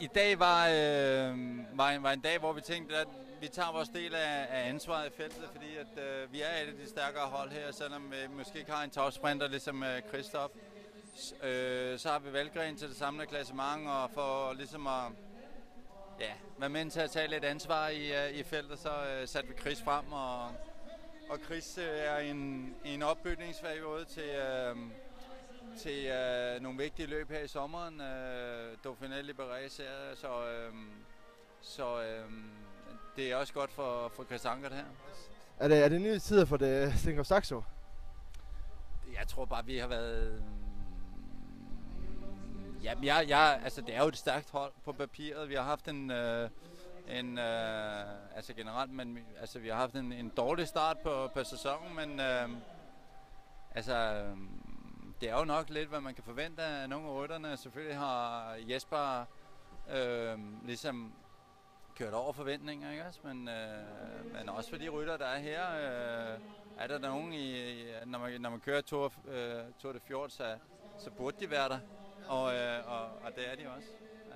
I dag var en dag, hvor vi tænkte, at vi tager vores del af ansvaret i feltet, fordi at, vi er et af de stærkere hold her, selvom vi måske ikke har en topsprinter ligesom Christoph. Så har vi Valgren til det samlede klassement, og for ligesom at være med til at tage lidt ansvar i feltet, så satte vi Chris frem, og Chris er i en opbygningsperiode til nogle vigtige løb her i sommeren. Dauphiné Libéré, så det er også godt for Chris Ankert her. Er det nye tider for det Tinkoff Saxo? Jeg tror bare, vi har været... altså det er jo et stærkt hold på papiret. Vi har haft altså generelt, men altså vi har haft en dårlig start på sæsonen, men altså det er jo nok lidt, hvad man kan forvente af nogle af rytterne. Selvfølgelig har Jesper ligesom kørt over forventninger, ikke også? Men også for de rytter, der er her, er der nogen når man kører Tour de Fjord, så burde de være der, og det er de også. Ja.